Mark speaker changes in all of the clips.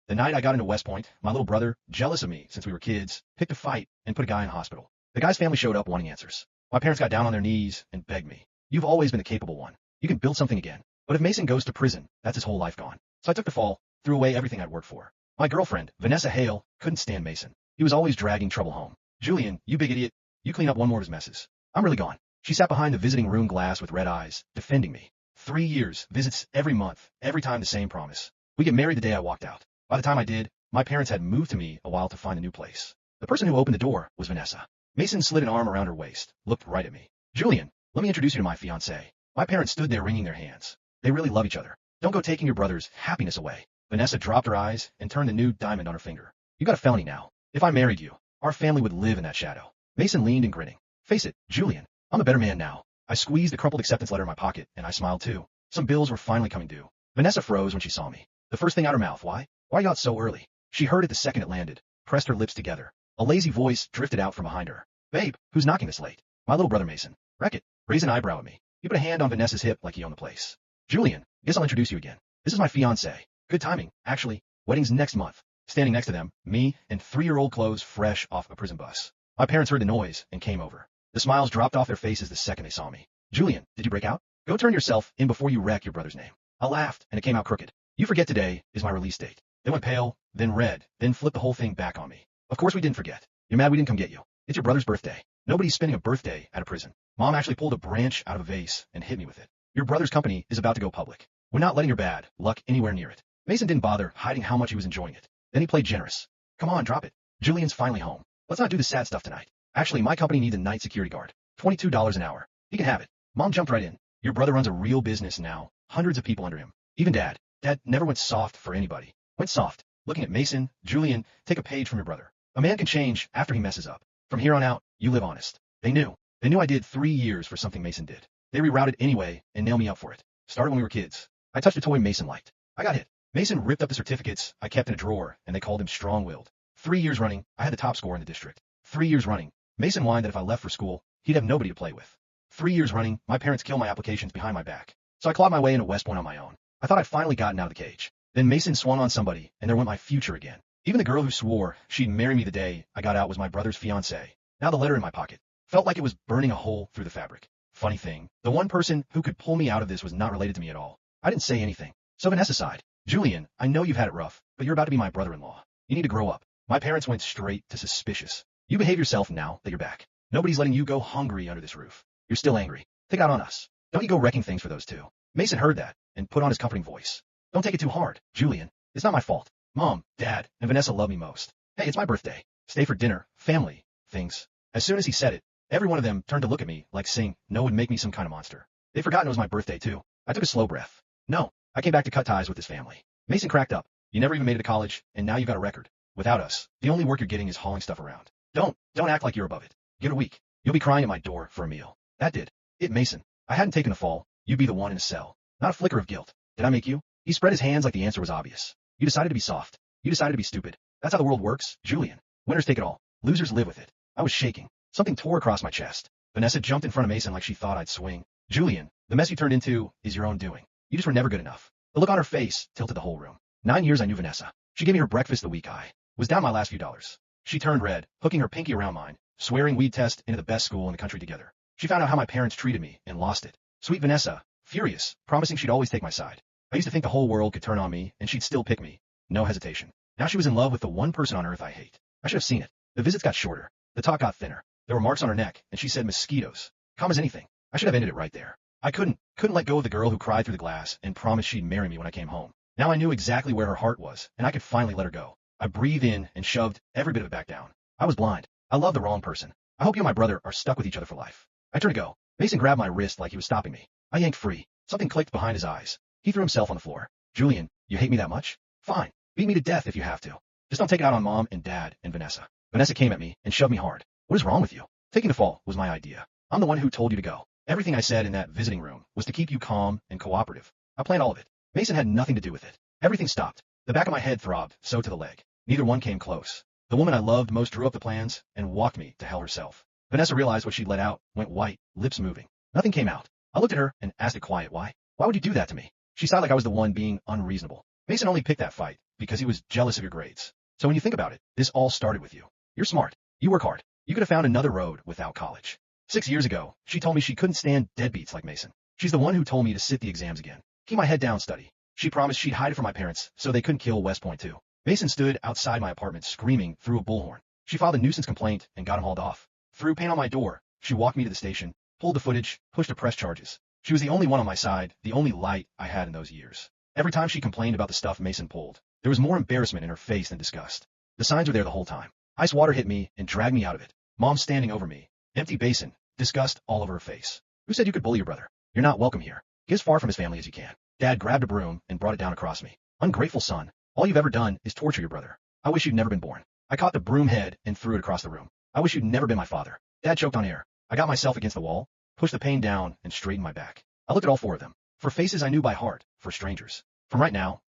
Speaker 1: The night I got into West Point, my little brother, jealous of me since we were kids, picked a fight and put a guy in hospital. The guy's family showed up wanting answers. My parents got down on their knees and begged me. You've always been the capable one. You can build something again. But if Mason goes to prison, that's his whole life gone. So I took the fall, threw away everything I'd worked for. My girlfriend, Vanessa Hale, couldn't stand Mason. He was always dragging trouble home. Julian, you big idiot, you clean up one more of his messes. I'm really gone. She sat behind the visiting room glass with red eyes, defending me. 3 years, visits every month, every time the same promise. We get married the day I walked out. By the time I did, my parents had moved to me a while to find a new place. The person who opened the door was Vanessa. Mason slid an arm around her waist, looked right at me. Julian, let me introduce you to my fiancée. My parents stood there wringing their hands. They really love each other. Don't go taking your brother's happiness away. Vanessa dropped her eyes and turned the new diamond on her finger. You got a felony now. If I married you, our family would live in that shadow. Mason leaned and grinning. Face it, Julian, I'm a better man now. I squeezed the crumpled acceptance letter in my pocket, and I smiled too. Some bills were finally coming due. Vanessa froze when she saw me. The first thing out her mouth, why are you out so early? She heard it the second it landed, pressed her lips together. A lazy voice drifted out from behind her. Babe, who's knocking this late? My little brother Mason. Wreck-It raised an eyebrow at me. He put a hand on Vanessa's hip like he owned the place. Julian, guess I'll introduce you again. This is my fiancée. Good timing, actually. Wedding's next month. Standing next to them, me and 3-year-old clothes fresh off a prison bus. My parents heard the noise and came over. The smiles dropped off their faces the second they saw me. Julian, did you break out? Go turn yourself in before you wreck your brother's name. I laughed, and it came out crooked. You forget today is my release date. They went pale, then red, then flipped the whole thing back on me. Of course we didn't forget. You're mad we didn't come get you. It's your brother's birthday. Nobody's spending a birthday at a prison. Mom actually pulled a branch out of a vase and hit me with it. Your brother's company is about to go public. We're not letting your bad luck anywhere near it. Mason didn't bother hiding how much he was enjoying it. Then he played generous. Come on, drop it. Julian's finally home. Let's not do the sad stuff tonight. Actually, my company needs a night security guard. $22 an hour. He can have it. Mom jumped right in. Your brother runs a real business now. Hundreds of people under him. Even Dad. Dad never went soft for anybody. Went soft. Looking at Mason, Julian, take a page from your brother. A man can change after he messes up. From here on out, you live honest. They knew. They knew I did 3 years for something Mason did. They rerouted anyway and nailed me up for it. Started when we were kids. I touched a toy Mason liked. I got hit. Mason ripped up the certificates I kept in a drawer, and they called him strong-willed. 3 years running, I had the top score in the district. 3 years running. Mason whined that if I left for school, he'd have nobody to play with. 3 years running, my parents killed my applications behind my back. So I clawed my way into West Point on my own. I thought I'd finally gotten out of the cage. Then Mason swung on somebody, and there went my future again. Even the girl who swore she'd marry me the day I got out was my brother's fiancée. Now the letter in my pocket felt like it was burning a hole through the fabric. Funny thing, the one person who could pull me out of this was not related to me at all. I didn't say anything. So Vanessa sighed. Julian, I know you've had it rough, but you're about to be my brother-in-law. You need to grow up. My parents went straight to suspicious. You behave yourself now that you're back. Nobody's letting you go hungry under this roof. You're still angry. Take it out on us. Don't you go wrecking things for those two. Mason heard that and put on his comforting voice. Don't take it too hard, Julian. It's not my fault. Mom, Dad, and Vanessa love me most. Hey, it's my birthday. Stay for dinner, family, things. As soon as he said it, every one of them turned to look at me like saying no would make me some kind of monster. They'd forgotten it was my birthday too. I took a slow breath. No, I came back to cut ties with this family. Mason cracked up. You never even made it to college, and now you've got a record. Without us, the only work you're getting is hauling stuff around. Don't act like you're above it. Give it a week. You'll be crying at my door for a meal. That did it, Mason. I hadn't taken the fall. You'd be the one in a cell. Not a flicker of guilt. Did I make you? He spread his hands like the answer was obvious. You decided to be soft. You decided to be stupid. That's how the world works, Julian. Winners take it all. Losers live with it. I was shaking. Something tore across my chest. Vanessa jumped in front of Mason like she thought I'd swing. Julian, the mess you turned into is your own doing. You just were never good enough. The look on her face tilted the whole room. 9 years I knew Vanessa. She gave me her breakfast the week I was down my last few dollars. She turned red, hooking her pinky around mine, swearing we'd test into the best school in the country together. She found out how my parents treated me and lost it. Sweet Vanessa, furious, promising she'd always take my side. I used to think the whole world could turn on me and she'd still pick me. No hesitation. Now she was in love with the one person on earth I hate. I should have seen it. The visits got shorter. The talk got thinner. There were marks on her neck, and she said mosquitoes. Calm as anything. I should have ended it right there. I couldn't let go of the girl who cried through the glass and promised she'd marry me when I came home. Now I knew exactly where her heart was, and I could finally let her go. I breathed in and shoved every bit of it back down. I was blind. I loved the wrong person. I hope you and my brother are stuck with each other for life. I turned to go. Mason grabbed my wrist like he was stopping me. I yanked free. Something clicked behind his eyes. He threw himself on the floor. Julian, you hate me that much? Fine. Beat me to death if you have to. Just don't take it out on Mom and Dad and Vanessa. Vanessa came at me and shoved me hard. What is wrong with you? Taking the fall was my idea. I'm the one who told you to go. Everything I said in that visiting room was to keep you calm and cooperative. I planned all of it. Mason had nothing to do with it. Everything stopped. The back of my head throbbed, so to the leg. Neither one came close. The woman I loved most drew up the plans and walked me to hell herself. Vanessa realized what she'd let out, went white, lips moving. Nothing came out. I looked at her and asked it quiet, why? Why would you do that to me? She sighed like I was the one being unreasonable. Mason only picked that fight because he was jealous of your grades. So when you think about it, this all started with you. You're smart. You work hard. You could have found another road without college. 6 years ago, she told me she couldn't stand deadbeats like Mason. She's the one who told me to sit the exams again. Keep my head down, study. She promised she'd hide it from my parents so they couldn't kill West Point too. Mason stood outside my apartment screaming through a bullhorn. She filed a nuisance complaint and got him hauled off. Threw paint on my door. She walked me to the station, pulled the footage, pushed to press charges. She was the only one on my side, the only light I had in those years. Every time she complained about the stuff Mason pulled, there was more embarrassment in her face than disgust. The signs were there the whole time. Ice water hit me and dragged me out of it. Mom standing over me. Empty basin. Disgust all over her face. Who said you could bully your brother? You're not welcome here. Get as far from his family as you can. Dad grabbed a broom and brought it down across me. Ungrateful son. All you've ever done is torture your brother. I wish you'd never been born. I caught the broom head and threw it across the room. I wish you'd never been my father. Dad choked on air. I got myself against the wall, pushed the pain down, and straightened my back. I looked at all four of them. For faces I knew by heart, for strangers. From right now,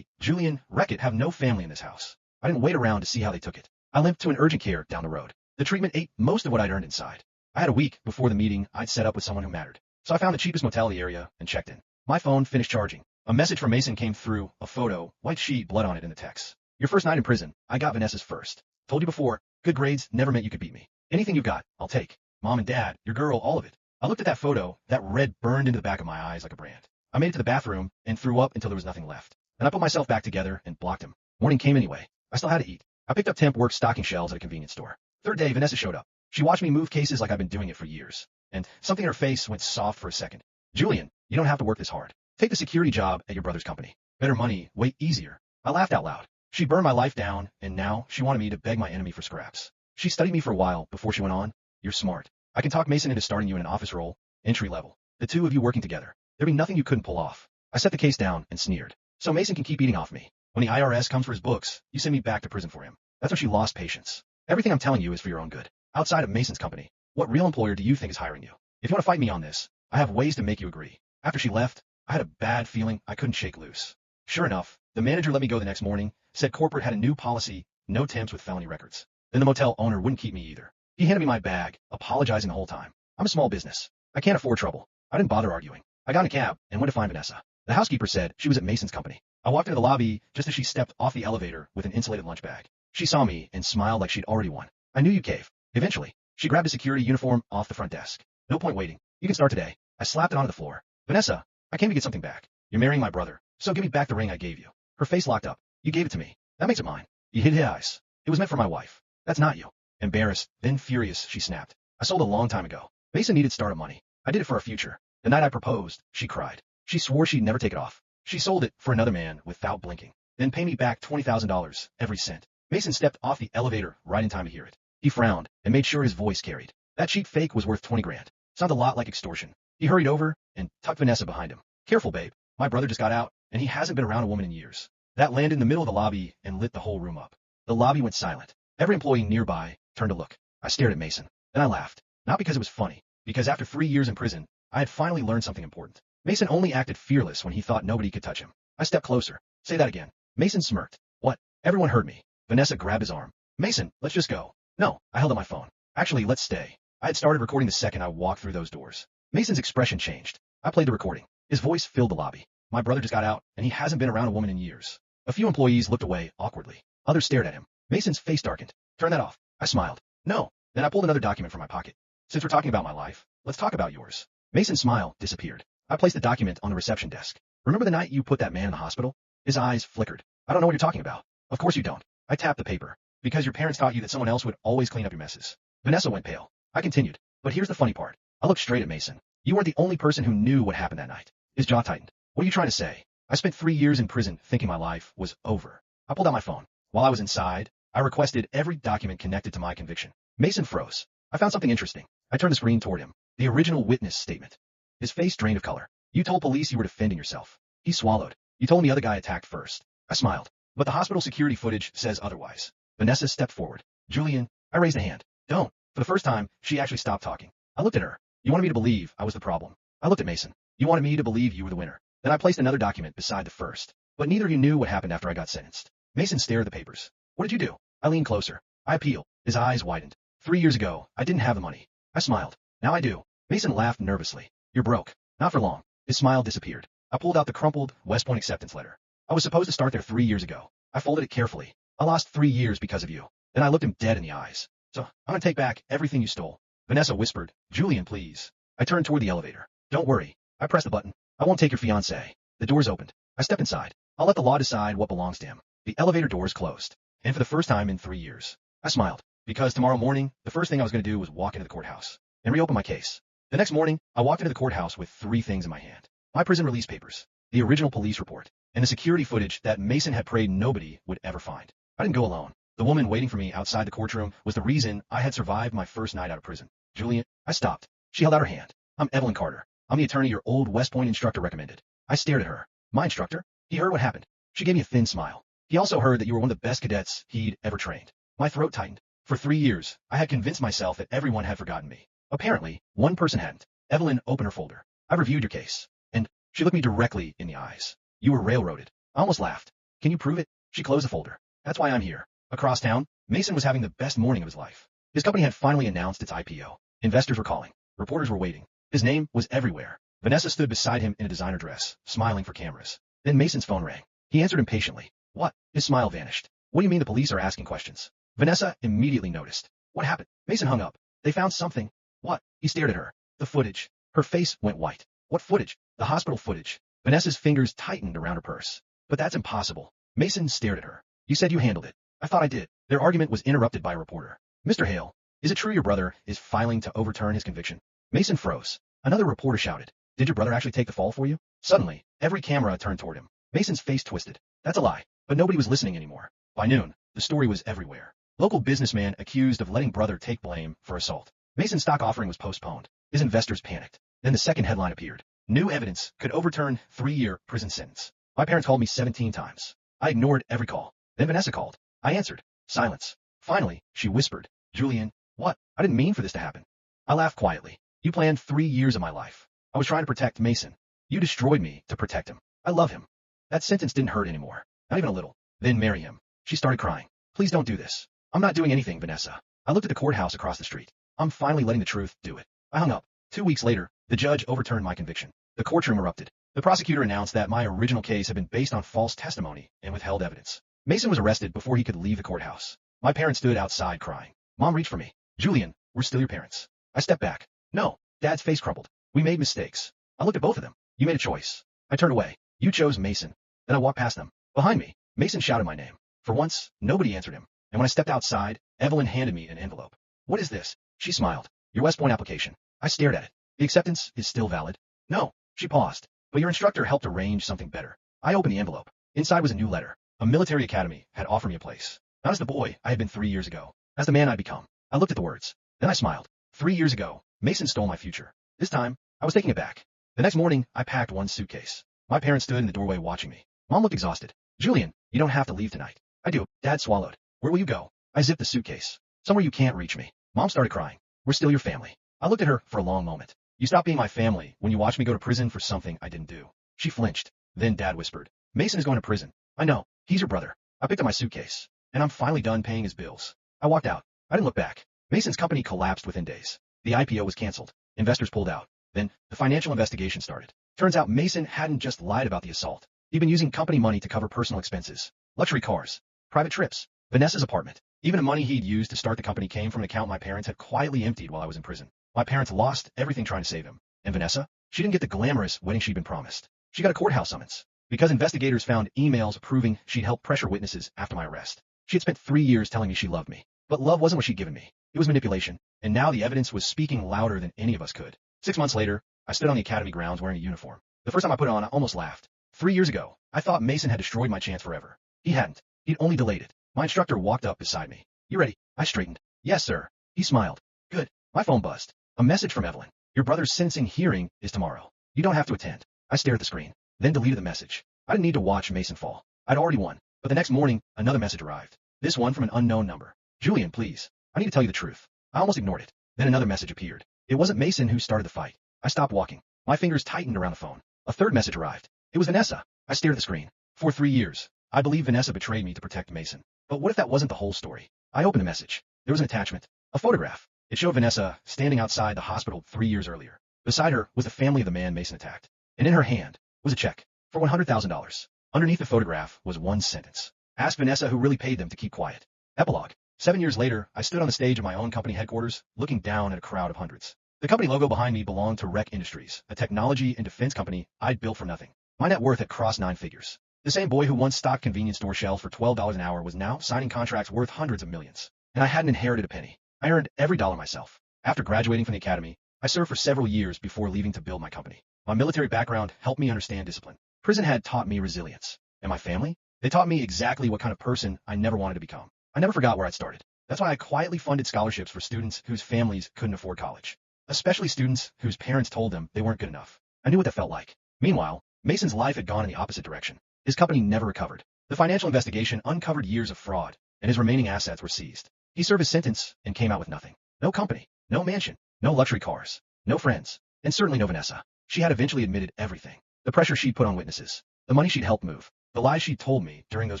Speaker 1: Julian, Reckitt, have no family in this house. I didn't wait around to see how they took it. I limped to an urgent care down the road. The treatment ate most of what I'd earned inside. I had a week before the meeting I'd set up with someone who mattered. So I found the cheapest motel in the area and checked in. My phone finished charging. A message from Mason came through, a photo, white sheet, blood on it in the text. Your first night in prison, I got Vanessa's first. Told you before, good grades never meant you could beat me. Anything you got, I'll take. Mom and Dad, your girl, all of it. I looked at that photo, that red burned into the back of my eyes like a brand. I made it to the bathroom and threw up until there was nothing left. Then I put myself back together and blocked him. Morning came anyway. I still had to eat. I picked up temp work stocking shelves at a convenience store. Third day, Vanessa showed up. She watched me move cases like I've been doing it for years. And something in her face went soft for a second. Julian, you don't have to work this hard. Take the security job at your brother's company. Better money, way easier. I laughed out loud. She burned my life down, and now she wanted me to beg my enemy for scraps. She studied me for a while before she went on. You're smart. I can talk Mason into starting you in an office role, entry level. The two of you working together. There'd be nothing you couldn't pull off. I set the case down and sneered. So Mason can keep eating off me. When the IRS comes for his books, you send me back to prison for him. That's when she lost patience. Everything I'm telling you is for your own good. Outside of Mason's company, what real employer do you think is hiring you? If you want to fight me on this, I have ways to make you agree. After she left, I had a bad feeling I couldn't shake loose. Sure enough, the manager let me go the next morning, said corporate had a new policy, no temps with felony records. Then the motel owner wouldn't keep me either. He handed me my bag, apologizing the whole time. I'm a small business. I can't afford trouble. I didn't bother arguing. I got in a cab and went to find Vanessa. The housekeeper said she was at Mason's company. I walked into the lobby just as she stepped off the elevator with an insulated lunch bag. She saw me and smiled like she'd already won. I knew you'd cave. Eventually, she grabbed a security uniform off the front desk. No point waiting. You can start today. I slapped it onto the floor. Vanessa, I came to get something back. You're marrying my brother, so give me back the ring I gave you. Her face locked up. You gave it to me. That makes it mine. You hid his eyes. It was meant for my wife. That's not you. Embarrassed, then furious, she snapped. I sold a long time ago. Mason needed startup money. I did it for our future. The night I proposed, she cried. She swore she'd never take it off. She sold it for another man without blinking. Then pay me back $20,000, every cent. Mason stepped off the elevator right in time to hear it. He frowned and made sure his voice carried. That cheap fake was worth 20 grand. Sounded a lot like extortion. He hurried over and tucked Vanessa behind him. Careful, babe. My brother just got out, and he hasn't been around a woman in years. That landed in the middle of the lobby and lit the whole room up. The lobby went silent. Every employee nearby turned to look. I stared at Mason. Then I laughed. Not because it was funny, because after 3 years in prison, I had finally learned something important. Mason only acted fearless when he thought nobody could touch him. I stepped closer. Say that again. Mason smirked. What? Everyone heard me. Vanessa grabbed his arm. Mason, let's just go. No, I held up my phone. Actually, let's stay. I had started recording the second I walked through those doors. Mason's expression changed. I played the recording. His voice filled the lobby. My brother just got out, and he hasn't been around a woman in years. A few employees looked away, awkwardly. Others stared at him. Mason's face darkened. Turn that off. I smiled. No. Then I pulled another document from my pocket. Since we're talking about my life, let's talk about yours. Mason's smile disappeared. I placed the document on the reception desk. Remember the night you put that man in the hospital? His eyes flickered. I don't know what you're talking about. Of course you don't. I tapped the paper. Because your parents taught you that someone else would always clean up your messes. Vanessa went pale. I continued. But here's the funny part. I looked straight at Mason. You weren't the only person who knew what happened that night. His jaw tightened. What are you trying to say? I spent 3 years in prison thinking my life was over. I pulled out my phone. While I was inside, I requested every document connected to my conviction. Mason froze. I found something interesting. I turned the screen toward him. The original witness statement. His face drained of color. You told police you were defending yourself. He swallowed. You told me the other guy attacked first. I smiled. But the hospital security footage says otherwise. Vanessa stepped forward. Julian, I raised a hand. Don't. For the first time, she actually stopped talking. I looked at her. You wanted me to believe I was the problem. I looked at Mason. You wanted me to believe you were the winner. Then I placed another document beside the first. But neither of you knew what happened after I got sentenced. Mason stared at the papers. What did you do? I leaned closer. I appealed. His eyes widened. 3 years ago, I didn't have the money. I smiled. Now I do. Mason laughed nervously. You're broke. Not for long. His smile disappeared. I pulled out the crumpled West Point acceptance letter. I was supposed to start there 3 years ago. I folded it carefully. I lost 3 years because of you. Then I looked him dead in the eyes. So, I'm gonna take back everything you stole. Vanessa whispered, Julian, please. I turned toward the elevator. Don't worry. I pressed the button. I won't take your fiancé. The doors opened. I stepped inside. I'll let the law decide what belongs to him. The elevator doors closed. And for the first time in 3 years, I smiled. Because tomorrow morning, the first thing I was going to do was walk into the courthouse and reopen my case. The next morning, I walked into the courthouse with 3 things in my hand. My prison release papers, the original police report, and the security footage that Mason had prayed nobody would ever find. I didn't go alone. The woman waiting for me outside the courtroom was the reason I had survived my first night out of prison. Julian, I stopped. She held out her hand. I'm Evelyn Carter. I'm the attorney your old West Point instructor recommended. I stared at her. My instructor? He heard what happened. She gave me a thin smile. He also heard that you were one of the best cadets he'd ever trained. My throat tightened. For 3 years, I had convinced myself that everyone had forgotten me. Apparently, one person hadn't. Evelyn opened her folder. I've reviewed your case. And she looked me directly in the eyes. You were railroaded. I almost laughed. Can you prove it? She closed the folder. That's why I'm here. Across town, Mason was having the best morning of his life. His company had finally announced its IPO. Investors were calling. Reporters were waiting. His name was everywhere. Vanessa stood beside him in a designer dress, smiling for cameras. Then Mason's phone rang. He answered impatiently. What? His smile vanished. What do you mean the police are asking questions? Vanessa immediately noticed. What happened? Mason hung up. They found something. What? He stared at her. The footage. Her face went white. What footage? The hospital footage. Vanessa's fingers tightened around her purse. But that's impossible. Mason stared at her. You said you handled it. I thought I did. Their argument was interrupted by a reporter. Mr. Hale, is it true your brother is filing to overturn his conviction? Mason froze. Another reporter shouted. Did your brother actually take the fall for you? Suddenly, every camera turned toward him. Mason's face twisted. That's a lie. But nobody was listening anymore. By noon, the story was everywhere. Local businessman accused of letting brother take blame for assault. Mason's stock offering was postponed. His investors panicked. Then the second headline appeared. New evidence could overturn 3-year prison sentence. My parents called me 17 times. I ignored every call. Then Vanessa called. I answered. Silence. Finally, she whispered. Julian, what? I didn't mean for this to happen. I laughed quietly. You planned 3 years of my life. I was trying to protect Mason. You destroyed me to protect him. I love him. That sentence didn't hurt anymore. Not even a little. Then marry him. She started crying. Please don't do this. I'm not doing anything, Vanessa. I looked at the courthouse across the street. I'm finally letting the truth do it. I hung up. 2 weeks later, the judge overturned my conviction. The courtroom erupted. The prosecutor announced that my original case had been based on false testimony and withheld evidence. Mason was arrested before he could leave the courthouse. My parents stood outside crying. Mom reached for me. Julian, we're still your parents. I stepped back. No. Dad's face crumpled. We made mistakes. I looked at both of them. You made a choice. I turned away. You chose Mason. Then I walked past them. Behind me, Mason shouted my name. For once, nobody answered him. And when I stepped outside, Evelyn handed me an envelope. What is this? She smiled. Your West Point application. I stared at it. The acceptance is still valid? No. She paused. But your instructor helped arrange something better. I opened the envelope. Inside was a new letter. A military academy had offered me a place. Not as the boy I had been 3 years ago. As the man I'd become. I looked at the words. Then I smiled. 3 years ago, Mason stole my future. This time, I was taking it back. The next morning, I packed one suitcase. My parents stood in the doorway watching me. Mom looked exhausted. Julian, you don't have to leave tonight. I do. Dad swallowed. Where will you go? I zipped the suitcase. Somewhere you can't reach me. Mom started crying. We're still your family. I looked at her for a long moment. You stopped being my family when you watched me go to prison for something I didn't do. She flinched. Then Dad whispered. Mason is going to prison. I know. He's your brother. I picked up my suitcase. And I'm finally done paying his bills. I walked out. I didn't look back. Mason's company collapsed within days. The IPO was canceled. Investors pulled out. Then, the financial investigation started. Turns out Mason hadn't just lied about the assault. He'd been using company money to cover personal expenses. Luxury cars. Private trips. Vanessa's apartment. Even the money he'd used to start the company came from an account my parents had quietly emptied while I was in prison. My parents lost everything trying to save him. And Vanessa? She didn't get the glamorous wedding she'd been promised. She got a courthouse summons. Because investigators found emails proving she'd helped pressure witnesses after my arrest. She had spent 3 years telling me she loved me. But love wasn't what she'd given me. It was manipulation. And now the evidence was speaking louder than any of us could. 6 months later, I stood on the academy grounds wearing a uniform. The first time I put it on, I almost laughed. 3 years ago, I thought Mason had destroyed my chance forever. He hadn't. He'd only delayed it. My instructor walked up beside me. You ready? I straightened. Yes, sir. He smiled. Good. My phone buzzed. A message from Evelyn. Your brother's sentencing hearing is tomorrow. You don't have to attend. I stared at the screen, then deleted the message. I didn't need to watch Mason fall. I'd already won. But the next morning, another message arrived. This one from an unknown number. Julian, please. I need to tell you the truth. I almost ignored it. Then another message appeared. It wasn't Mason who started the fight. I stopped walking. My fingers tightened around the phone. A third message arrived. It was Vanessa. I stared at the screen. For 3 years, I believe Vanessa betrayed me to protect Mason. But what if that wasn't the whole story? I opened the message. There was an attachment. A photograph. It showed Vanessa standing outside the hospital 3 years earlier. Beside her was the family of the man Mason attacked. And in her hand was a check for $100,000. Underneath the photograph was one sentence. Ask Vanessa who really paid them to keep quiet. Epilogue. 7 years later, I stood on the stage of my own company headquarters, looking down at a crowd of hundreds. The company logo behind me belonged to Ued-Industries, a technology and defense company I'd built from nothing. My net worth had crossed 9 figures. The same boy who once stocked convenience store shelves for $12 an hour was now signing contracts worth hundreds of millions. And I hadn't inherited a penny. I earned every dollar myself. After graduating from the academy, I served for several years before leaving to build my company. My military background helped me understand discipline. Prison had taught me resilience. And my family? They taught me exactly what kind of person I never wanted to become. I never forgot where I'd started. That's why I quietly funded scholarships for students whose families couldn't afford college, especially students whose parents told them they weren't good enough. I knew what that felt like. Meanwhile, Mason's life had gone in the opposite direction. His company never recovered. The financial investigation uncovered years of fraud, and his remaining assets were seized. He served his sentence and came out with nothing. No company, no mansion, no luxury cars, no friends, and certainly no Vanessa. She had eventually admitted everything. The pressure she'd put on witnesses, the money she'd helped move, the lies she'd told me during those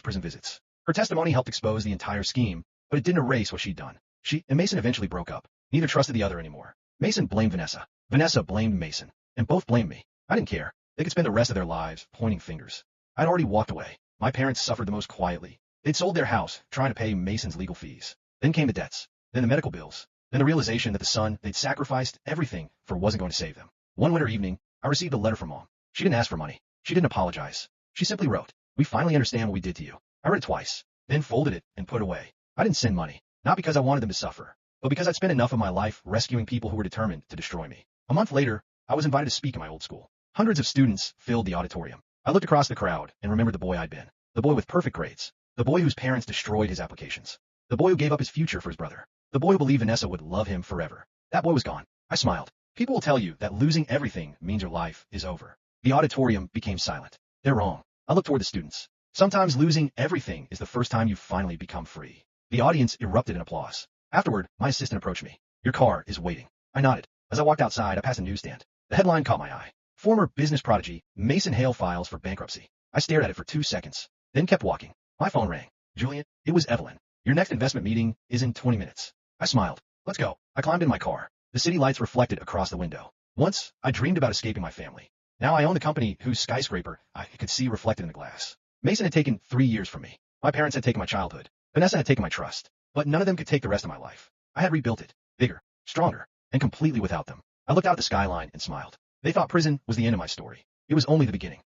Speaker 1: prison visits. Her testimony helped expose the entire scheme, but it didn't erase what she'd done. She and Mason eventually broke up. Neither trusted the other anymore. Mason blamed Vanessa. Vanessa blamed Mason, and both blamed me. I didn't care. They could spend the rest of their lives pointing fingers. I'd already walked away. My parents suffered the most quietly. They'd sold their house, trying to pay Mason's legal fees. Then came the debts, then the medical bills, then the realization that the son they'd sacrificed everything for wasn't going to save them. One winter evening, I received a letter from Mom. She didn't ask for money. She didn't apologize. She simply wrote, "We finally understand what we did to you." I read it twice, then folded it and put it away. I didn't send money, not because I wanted them to suffer, but because I'd spent enough of my life rescuing people who were determined to destroy me. A month later, I was invited to speak in my old school. Hundreds of students filled the auditorium. I looked across the crowd and remembered the boy I'd been. The boy with perfect grades. The boy whose parents destroyed his applications. The boy who gave up his future for his brother. The boy who believed Vanessa would love him forever. That boy was gone. I smiled. People will tell you that losing everything means your life is over. The auditorium became silent. They're wrong. I looked toward the students. Sometimes losing everything is the first time you finally become free. The audience erupted in applause. Afterward, my assistant approached me. "Your car is waiting." I nodded. As I walked outside, I passed a newsstand. The headline caught my eye. "Former business prodigy, Mason Hale files for bankruptcy." I stared at it for 2 seconds, then kept walking. My phone rang. "Julian, it was Evelyn. Your next investment meeting is in 20 minutes. I smiled. "Let's go." I climbed in my car. The city lights reflected across the window. Once, I dreamed about escaping my family. Now I own the company whose skyscraper I could see reflected in the glass. Mason had taken 3 years from me. My parents had taken my childhood. Vanessa had taken my trust. But none of them could take the rest of my life. I had rebuilt it, bigger, stronger, and completely without them. I looked out at the skyline and smiled. They thought prison was the end of my story. It was only the beginning.